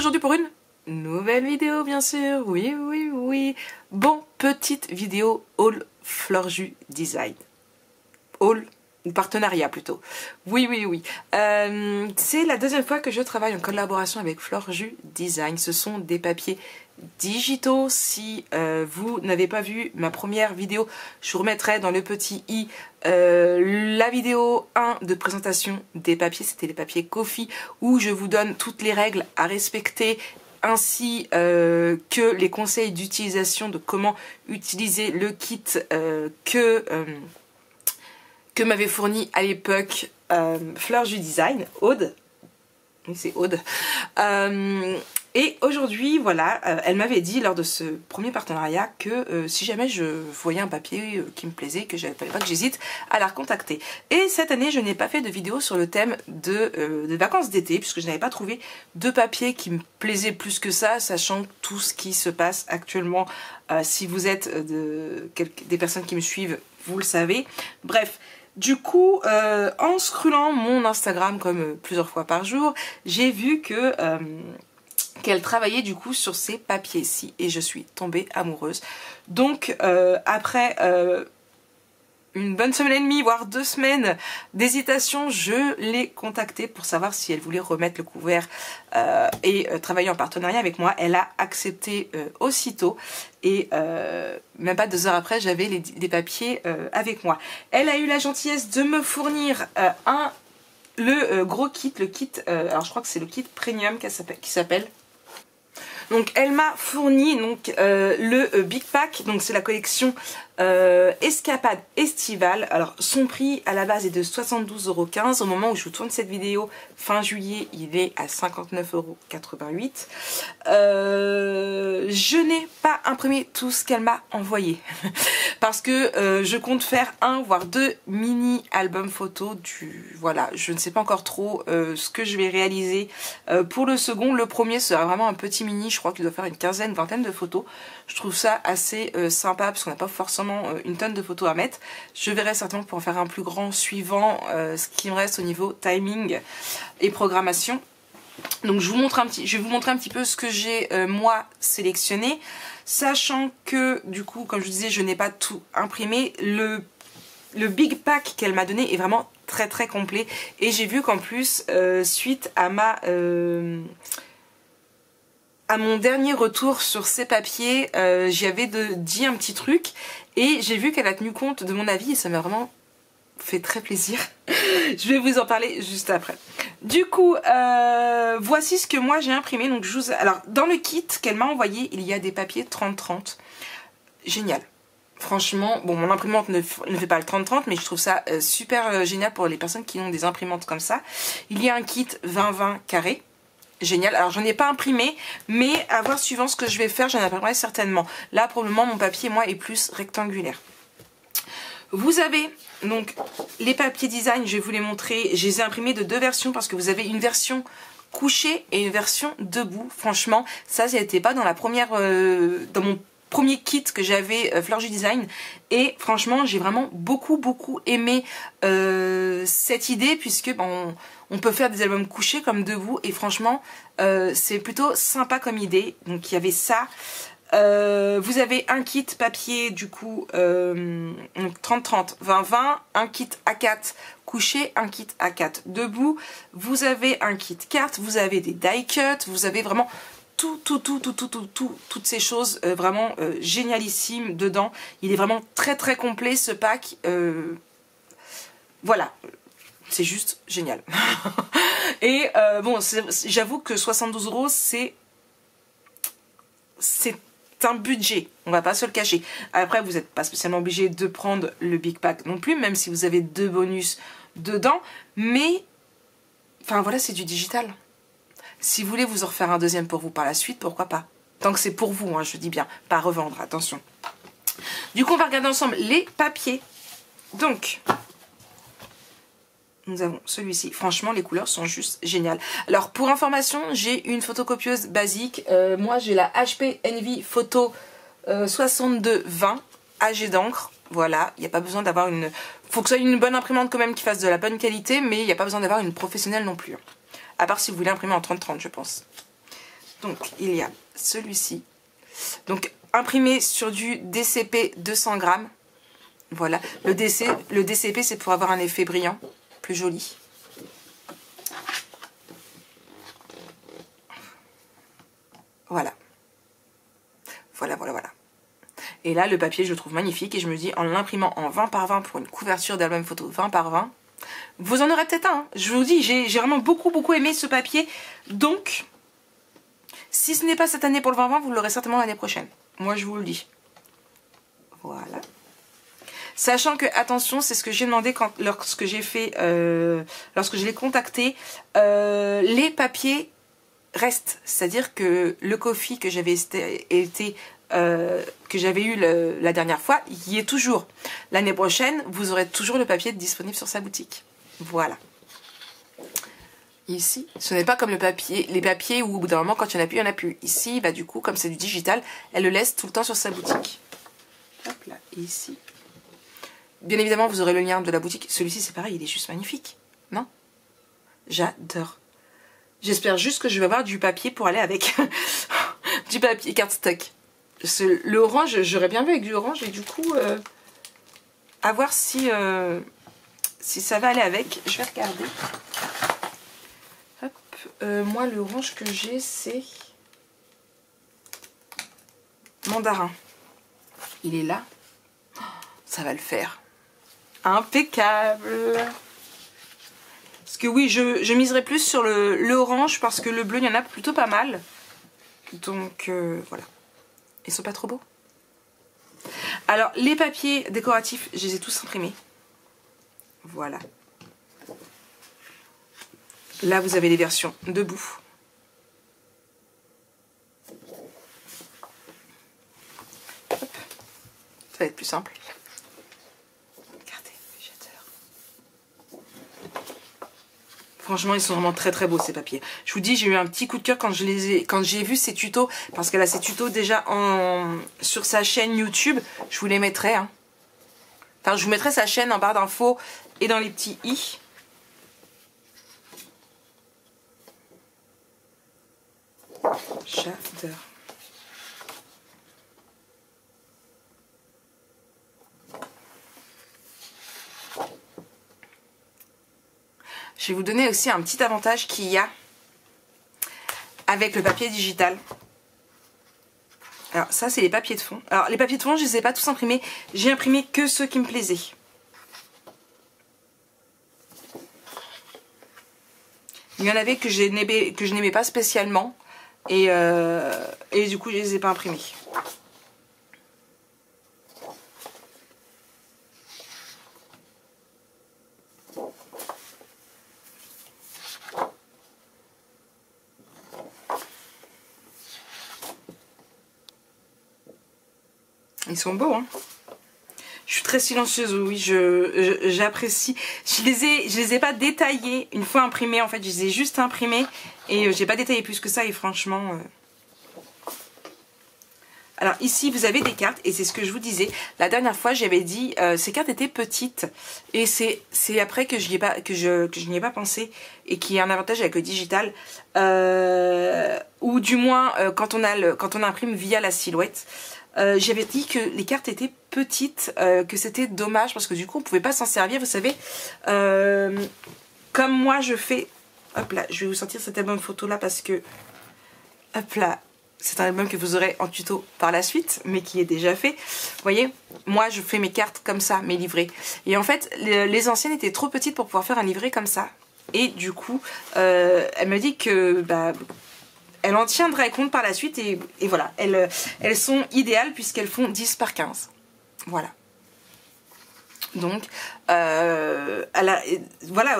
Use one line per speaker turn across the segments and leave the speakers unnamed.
aujourd'hui pour une nouvelle vidéo bien sûr, oui. Bon, petite vidéo haul Florju Design. Haul ou partenariat plutôt. Oui. C'est la deuxième fois que je travaille en collaboration avec Florju Design. Ce sont des papiers digitaux. Si vous n'avez pas vu ma première vidéo, je vous remettrai dans le petit i la vidéo 1 de présentation des papiers. C'était les papiers Kofi où je vous donne toutes les règles à respecter ainsi que les conseils d'utilisation de comment utiliser le kit que m'avait fourni à l'époque Florju Design, Aude. Oui, c'est Aude. Et aujourd'hui, voilà, elle m'avait dit lors de ce premier partenariat que si jamais je voyais un papier qui me plaisait, que j'avais pas que j'hésite à la recontacter. Et cette année, je n'ai pas fait de vidéo sur le thème de vacances d'été, puisque je n'avais pas trouvé de papier qui me plaisait plus que ça, sachant tout ce qui se passe actuellement. Si vous êtes des personnes qui me suivent, vous le savez. Bref. Du coup, en scrollant mon Instagram comme plusieurs fois par jour, j'ai vu que qu'elle travaillait du coup sur ces papiers-ci et je suis tombée amoureuse. Donc après une bonne semaine et demie, voire 2 semaines d'hésitation, je l'ai contactée pour savoir si elle voulait remettre le couvert et travailler en partenariat avec moi. Elle a accepté aussitôt et même pas 2 heures après, j'avais les papiers avec moi. Elle a eu la gentillesse de me fournir le gros kit, alors je crois que c'est le kit premium qui s'appelle. Donc elle m'a fourni donc le Big Pack, donc c'est la collection Escapade estivale. Alors son prix à la base est de 72,15 €. Au moment où je vous tourne cette vidéo, fin juillet, il est à 59,88 €. Je n'ai pas imprimé tout ce qu'elle m'a envoyé parce que je compte faire 1 voire 2 mini albums photos voilà, je ne sais pas encore trop ce que je vais réaliser pour le second. Le premier sera vraiment un petit mini, je crois qu'il doit faire une quinzaine, vingtaine de photos. Je trouve ça assez sympa parce qu'on n'a pas forcément une tonne de photos à mettre. Je verrai certainement pour en faire un plus grand suivant ce qui me reste au niveau timing et programmation. Donc je vais vous montrer un petit peu ce que j'ai moi sélectionné, sachant que du coup comme je vous disais je n'ai pas tout imprimé. Le Big Pack qu'elle m'a donné est vraiment très complet et j'ai vu qu'en plus suite à mon dernier retour sur ces papiers, j'y avais dit un petit truc et j'ai vu qu'elle a tenu compte de mon avis et ça m'a vraiment fait très plaisir. Je vais vous en parler juste après. Du coup, voici ce que moi j'ai imprimé. Donc, alors, dans le kit qu'elle m'a envoyé, il y a des papiers 30-30. Génial. Franchement, bon, mon imprimante ne fait pas le 30-30, mais je trouve ça super génial pour les personnes qui ont des imprimantes comme ça. Il y a un kit 20-20 carré. Génial, alors j'en ai pas imprimé, mais à voir suivant ce que je vais faire, j'en imprimerai certainement. Là pour le moment mon papier moi est plus rectangulaire. Vous avez donc les papiers design, je vais vous les montrer, je les ai imprimés de 2 versions parce que vous avez une version couchée et une version debout. Franchement ça n'était pas dans dans mon premier kit que j'avais Florju Design et franchement j'ai vraiment beaucoup aimé cette idée puisque on peut faire des albums couchés comme debout et franchement c'est plutôt sympa comme idée. Donc il y avait ça. Vous avez un kit papier du coup 30-30, 20-20, un kit A4 couché, un kit A4 debout, vous avez un kit carte, vous avez des die cuts, vous avez vraiment toutes ces choses vraiment génialissimes dedans. Il est vraiment très complet ce pack. Voilà, c'est juste génial. Et bon, j'avoue que 72 €, c'est un budget, on va pas se le cacher. Après, vous n'êtes pas spécialement obligé de prendre le Big Pack non plus, même si vous avez 2 bonus dedans. Mais, enfin voilà, c'est du digital. Si vous voulez vous en refaire un deuxième pour vous par la suite, pourquoi pas. Tant que c'est pour vous, hein, je dis bien, pas revendre, attention. Du coup, on va regarder ensemble les papiers. Donc, nous avons celui-ci. Franchement, les couleurs sont juste géniales. Alors, pour information, j'ai une photocopieuse basique. Moi, j'ai la HP Envy Photo 6220 AG d'encre. Voilà, il n'y a pas besoin d'avoir une... Faut que ce soit une bonne imprimante quand même qui fasse de la bonne qualité, mais il n'y a pas besoin d'avoir une professionnelle non plus. À part si vous voulez imprimer en 30-30, je pense. Donc il y a celui-ci. Donc imprimé sur du DCP 200 grammes. Voilà. Le DCP c'est pour avoir un effet brillant, plus joli. Voilà. Voilà. Et là, le papier, je le trouve magnifique. Et je me dis, en l'imprimant en 20 par 20 pour une couverture d'album photo 20 par 20, vous en aurez peut-être un. Hein. Je vous dis, j'ai vraiment beaucoup aimé ce papier. Donc, si ce n'est pas cette année pour le 2020, vous l'aurez certainement l'année prochaine. Moi, je vous le dis. Voilà. Sachant que, attention, c'est ce que j'ai demandé lorsque j'ai fait, lorsque je l'ai contacté, les papiers restent. C'est-à-dire que le coffee que j'avais eu la dernière fois, il y est toujours. L'année prochaine, vous aurez toujours le papier disponible sur sa boutique. Voilà. Ici, ce n'est pas comme les papiers où au bout d'un moment, quand il n'y en a plus, il n'y en a plus. Ici, bah, du coup, comme c'est du digital, elle le laisse tout le temps sur sa boutique. Hop là, et ici. Bien évidemment, vous aurez le lien de la boutique. Celui-ci, c'est pareil, il est juste magnifique. Non? J'adore. J'espère juste que je vais avoir du papier pour aller avec. Du papier cardstock. Le orange, j'aurais bien vu avec du orange et du coup, à voir si ça va aller avec. Je vais regarder. Hop, moi, le orange que j'ai, c'est mandarin. Il est là. Oh, ça va le faire. Impeccable. Parce que oui, je miserai plus sur le orange parce que le bleu, il y en a plutôt pas mal. Donc, voilà. Ils sont pas trop beaux? Alors, les papiers décoratifs, je les ai tous imprimés. Voilà. Là, vous avez les versions debout. Hop. Ça va être plus simple. Regardez, j'adore. Franchement, ils sont vraiment très beaux ces papiers. Je vous dis, j'ai eu un petit coup de cœur quand j'ai vu ces tutos, parce qu'elle a ces tutos déjà sur sa chaîne YouTube. Je vous les mettrai. Hein. Enfin, je vous mettrai sa chaîne en barre d'infos et dans les petits i. J'adore. Je vais vous donner aussi un petit avantage qu'il y a avec le papier digital. Alors ça, c'est les papiers de fond. Alors les papiers de fond, je ne les ai pas tous imprimés. J'ai imprimé que ceux qui me plaisaient. Il y en avait que je n'aimais pas spécialement. Et du coup, je ne les ai pas imprimés. Ils sont beaux, hein. Je suis très silencieuse, oui, j'apprécie. Je les ai pas détaillés une fois imprimés, en fait, je les ai juste imprimés et j'ai pas détaillé plus que ça et franchement... Alors ici, vous avez des cartes et c'est ce que je vous disais. La dernière fois, j'avais dit ces cartes étaient petites et c'est après que je n'y ai pas pensé et qu'il y a un avantage avec le digital ou du moins quand on imprime via la silhouette. J'avais dit que les cartes étaient petites, que c'était dommage parce que du coup on pouvait pas s'en servir, vous savez, comme moi je fais, hop là, je vais vous sortir cet album photo là parce que, hop là, c'est un album que vous aurez en tuto par la suite, mais qui est déjà fait. Vous voyez, moi je fais mes cartes comme ça, mes livrets, et en fait les anciennes étaient trop petites pour pouvoir faire un livret comme ça, et du coup elle me dit que, bah, elle en tiendrait compte par la suite et voilà, elles sont idéales puisqu'elles font 10 par 15. Voilà. Donc, voilà,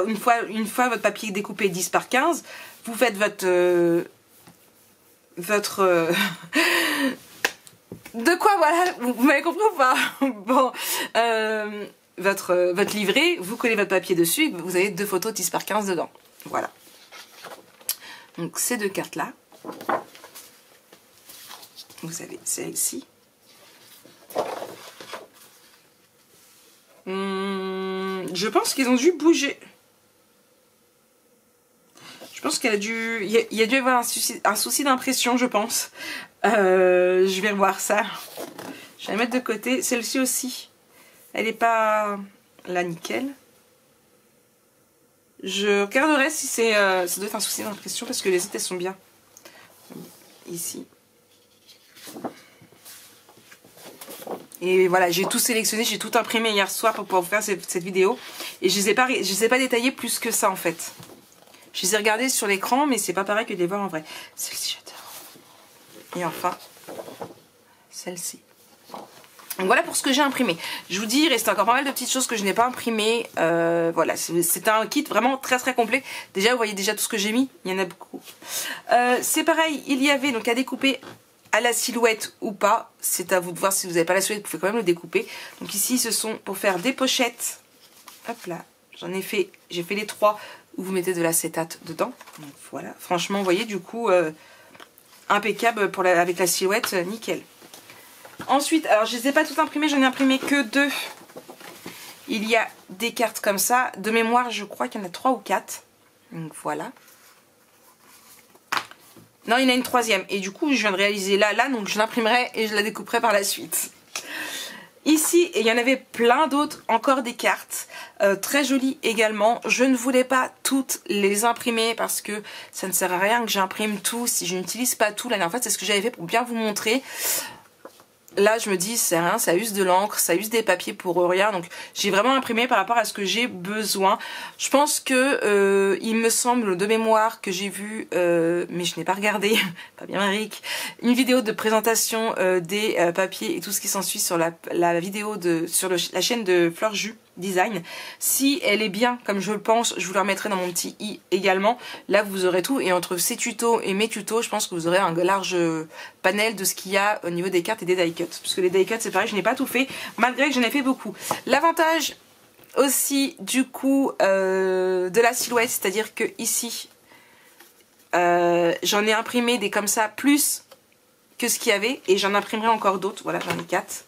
une fois votre papier découpé 10 par 15, vous faites votre de quoi, voilà, vous m'avez compris ou pas? Bon, votre livret, vous collez votre papier dessus, vous avez 2 photos 10 par 15 dedans. Voilà. Donc, ces 2 cartes-là. Vous avez celle-ci. Je pense qu'ils ont dû bouger. Je pense pense qu'il y a dû avoir un souci d'impression, je pense. Je vais revoir ça. Je vais la mettre de côté. Celle-ci aussi, elle n'est pas là nickel. Je regarderai si ça doit être un souci d'impression parce que les autres elles sont bien. Ici. Et voilà, j'ai tout sélectionné, j'ai tout imprimé hier soir pour pouvoir vous faire cette vidéo. Et je les ai pas détaillés plus que ça en fait. Je les ai regardés sur l'écran, mais c'est pas pareil que de les voir en vrai. Celle-ci j'adore. Et enfin, celle-ci. Donc voilà pour ce que j'ai imprimé. Je vous dis, il reste encore pas mal de petites choses que je n'ai pas imprimées. Voilà, c'est un kit vraiment très très complet. Déjà, vous voyez déjà tout ce que j'ai mis. Il y en a beaucoup. C'est pareil, il y avait donc à découper à la silhouette ou pas. C'est à vous de voir. Si vous n'avez pas la silhouette, vous pouvez quand même le découper. Donc ici, ce sont pour faire des pochettes. Hop là, j'ai fait les 3 où vous mettez de l'acétate dedans. Donc voilà, franchement, vous voyez, du coup, impeccable avec la silhouette, nickel. Ensuite, alors je ne les ai pas toutes imprimées, j'en ai imprimé que 2. Il y a des cartes comme ça. De mémoire, je crois qu'il y en a 3 ou 4. Donc voilà. Non, il y en a une 3e. Et du coup, je viens de réaliser là, donc je l'imprimerai et je la découperai par la suite. Ici, et il y en avait plein d'autres, encore des cartes. Très jolies également. Je ne voulais pas toutes les imprimer parce que ça ne sert à rien que j'imprime tout si je n'utilise pas tout. Là, en fait, c'est ce que j'avais fait pour bien vous montrer. Là, je me dis, c'est rien, ça use de l'encre, ça use des papiers pour rien. Donc, j'ai vraiment imprimé par rapport à ce que j'ai besoin. Je pense que, il me semble de mémoire que j'ai vu, mais je n'ai pas regardé, pas bien Maric, une vidéo de présentation des papiers et tout ce qui s'ensuit sur la vidéo sur la chaîne de Fleur Jus Design. Si elle est bien comme je le pense, je vous la remettrai dans mon petit i également. Là vous aurez tout, et entre ces tutos et mes tutos, je pense que vous aurez un large panel de ce qu'il y a au niveau des cartes et des die cuts, parce que les die cuts c'est pareil, je n'ai pas tout fait malgré que j'en ai fait beaucoup. L'avantage aussi du coup de la silhouette, c'est à dire que ici j'en ai imprimé des comme ça plus que ce qu'il y avait, et j'en imprimerai encore d'autres. Voilà, j'en ai 4.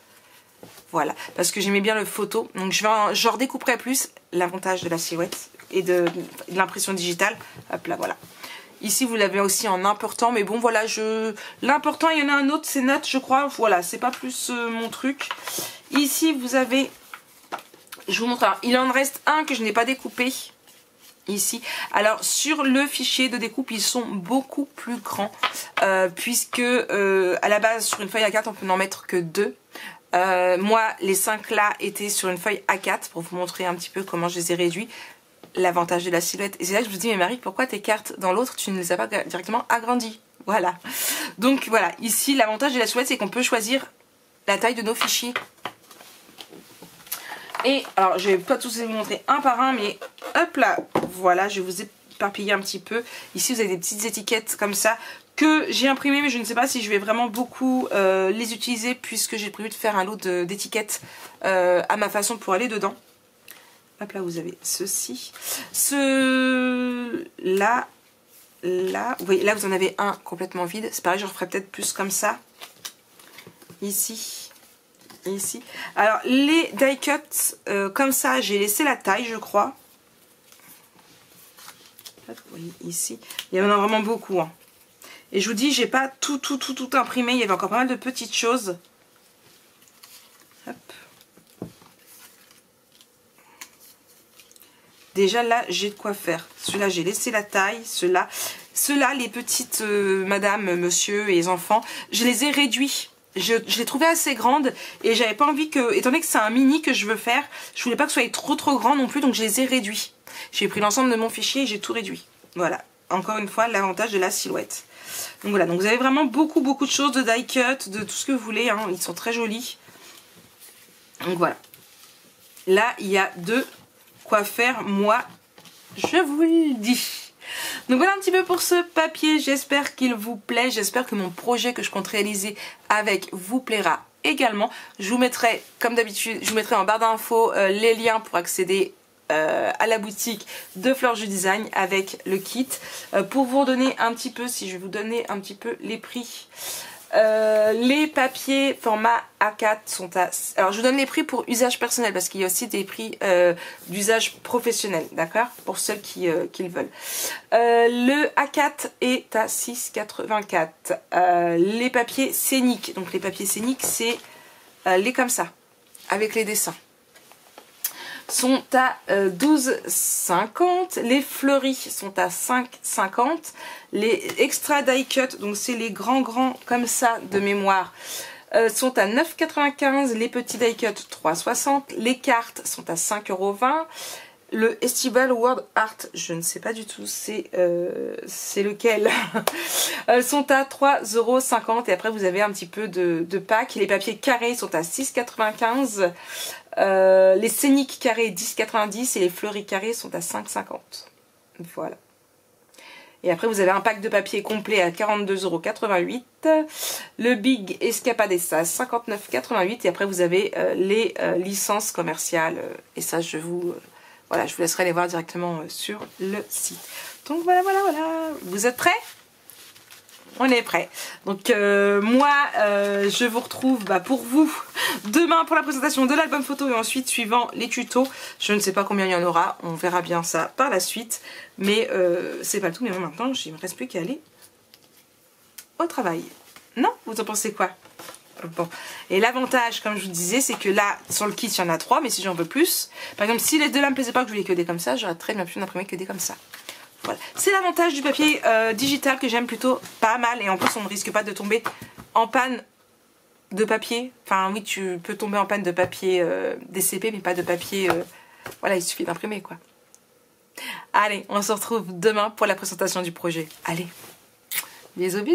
Voilà, parce que j'aimais bien le photo. Donc je redécouperai plus. L'avantage de la silhouette et de l'impression digitale. Hop là, voilà. Ici, vous l'avez aussi en important. Mais bon, voilà, l'important, il y en a un autre, c'est note, je crois. Voilà, c'est pas plus mon truc. Ici, vous avez... Je vous montre. Alors, il en reste un que je n'ai pas découpé. Ici. Alors, sur le fichier de découpe, ils sont beaucoup plus grands. Puisque, à la base, sur une feuille A4, on peut n'en mettre que 2. Moi, les 5 là étaient sur une feuille A4 pour vous montrer un petit peu comment je les ai réduits. L'avantage de la silhouette. Et c'est là que je me dis, mais Marie, pourquoi tes cartes dans l'autre, tu ne les as pas directement agrandies? Voilà. Donc voilà, ici, l'avantage de la silhouette, c'est qu'on peut choisir la taille de nos fichiers. Et alors, je vais pas tous vous montrer un par un, mais hop là, voilà, je vais vous éparpiller un petit peu. Ici, vous avez des petites étiquettes comme ça que j'ai imprimé, mais je ne sais pas si je vais vraiment beaucoup les utiliser, puisque j'ai prévu de faire un lot d'étiquettes à ma façon pour aller dedans. Hop là, vous avez ceci. Là, vous voyez, là vous en avez un complètement vide. C'est pareil, je referai peut-être plus comme ça. Ici. Ici. Alors, les die cuts, comme ça, j'ai laissé la taille, je crois. Hop, vous voyez, ici. Il y en a vraiment beaucoup, hein. Et je vous dis, j'ai pas tout imprimé. Il y avait encore pas mal de petites choses. Hop. Déjà là, j'ai de quoi faire. Celui-là, j'ai laissé la taille. Ceux-là, les petites madame, monsieur et les enfants, je les ai réduits. Je les trouvais assez grandes et j'avais pas envie que, étant donné que c'est un mini que je veux faire, je voulais pas que ce soit trop grand non plus, donc je les ai réduits. J'ai pris l'ensemble de mon fichier et j'ai tout réduit. Voilà. Encore une fois, l'avantage de la silhouette. Donc voilà, donc vous avez vraiment beaucoup de choses, de die cut, de tout ce que vous voulez, hein. Ils sont très jolis. Donc voilà. Là, il y a de quoi faire, moi, je vous le dis. Donc voilà un petit peu pour ce papier, j'espère qu'il vous plaît, j'espère que mon projet que je compte réaliser avec vous plaira également. Je vous mettrai, comme d'habitude, je vous mettrai en barre d'infos les liens pour accéder à la boutique de Fleur Jus Design avec le kit. Pour vous redonner un petit peu, si je vais vous donner un petit peu les prix, Les papiers format A4 sont à... Alors je vous donne les prix pour usage personnel parce qu'il y a aussi des prix d'usage professionnel, d'accord? Pour ceux qui le veulent. Le A4 est à 6,84. Les papiers scéniques, donc les papiers scéniques c'est les comme ça, avec les dessins, sont à 12,50. Les fleuris sont à 5,50. Les extra die cut, donc c'est les grands comme ça de mémoire, sont à 9,95. Les petits die cut 3,60. Les cartes sont à 5,20 €. Le Estival Word Art, je ne sais pas du tout c'est lequel, sont à 3,50 € et après vous avez un petit peu de pack. Les papiers carrés sont à 6,95. Les scéniques carrés 10,90 et les fleuris carrés sont à 5,50. Voilà. Et après vous avez un pack de papier complet à 42,88 €. Le Big Escapadessa 59,88 € et après vous avez les licences commerciales et ça je vous voilà, je vous laisserai les voir directement sur le site. Donc voilà. Vous êtes prêts? On est prêts. Donc moi, je vous retrouve pour vous demain pour la présentation de l'album photo et ensuite suivant les tutos. Je ne sais pas combien il y en aura, on verra bien ça par la suite. Mais c'est pas tout, mais moi maintenant, il ne me reste plus qu'à aller au travail. Non? Vous en pensez quoi? Bon, et l'avantage, comme je vous disais, c'est que là, sur le kit, il y en a 3, mais si j'en veux plus, par exemple, si les deux là me plaisaient pas, que je voulais que des comme ça, j'aurais très bien pu n'imprimer que des comme ça. Voilà, c'est l'avantage du papier digital que j'aime plutôt pas mal, et en plus, on ne risque pas de tomber en panne de papier. Enfin, oui, tu peux tomber en panne de papier DCP, mais pas de papier. Voilà, il suffit d'imprimer, quoi. Allez, on se retrouve demain pour la présentation du projet. Allez, bisous.